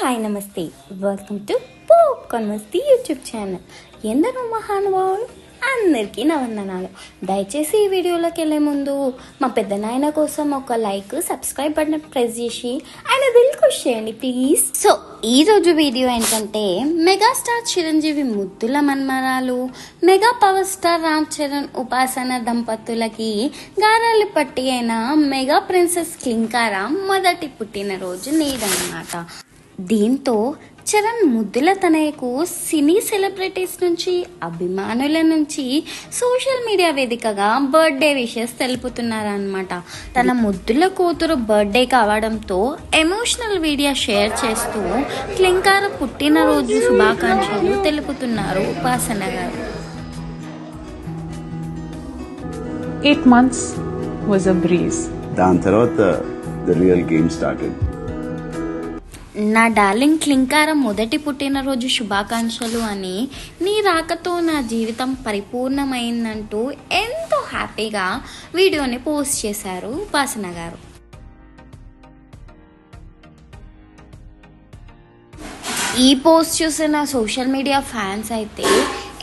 Hi నమస్తే, welcome to popcorn Masti YouTube channel. ఎందరో మహానుభావులు అందరికీ నా వందనాలు. దయచేసి ఈ వీడియోలోకి వెళ్ళే ముందు మా పెద్ద నాయన కోసం ఒక లైక్, సబ్స్క్రైబ్ బటన్ ప్రెస్ చేసి ఆయన దిల్ ఖుష్ చేయండి ప్లీజ్. సో ఈరోజు వీడియో ఏంటంటే, మెగాస్టార్ చిరంజీవి ముద్దుల మన్మరాలు mega power star Ram Charan Upasana దంపతులకి గారాలు పట్టి అయిన మెగా ప్రిన్సెస్ క్లింకారా మొదటి పుట్టినరోజు నేడన్నమాట. దీంతో చరణ్ ముద్దుల తనయకు సినీ సెలబ్రిటీస్ నుంచి, అభిమానుల నుంచి సోషల్ మీడియా వేదికగా బర్త్డే విషెస్ తెలుపుతున్నారన్నమాట. తన ముద్దుల కూతురు బర్త్డే కావడంతో ఎమోషనల్ వీడియో షేర్ చేస్తూ క్లింకార పుట్టినరోజు శుభాకాంక్షలు తెలుపుతున్నారు ఉపాసన గారు. 8 months was a breeze. దాని తర్వాత the real game started. నా డార్లింగ్ క్లింకార మొదటి పుట్టినరోజు శుభాకాంక్షలు అని, నీ రాకతో నా జీవితం పరిపూర్ణమైందంటూ ఎంతో హ్యాపీగా వీడియోని పోస్ట్ చేశారు ఉపాసన గారు. ఈ పోస్ట్ చూసిన సోషల్ మీడియా ఫ్యాన్స్ అయితే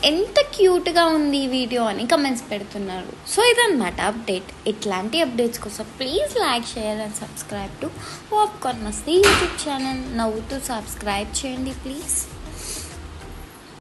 ఎంత క్యూట్గా ఉంది ఈ వీడియో అని కమెంట్స్ పెడుతున్నారు. సో ఇదన్నమాట అప్డేట్. ఇట్లాంటి అప్డేట్స్ కోసం please like, share and subscribe to popcorn Masti YouTube channel. నవ్వుతూ సబ్స్క్రైబ్ చేయండి ప్లీజ్.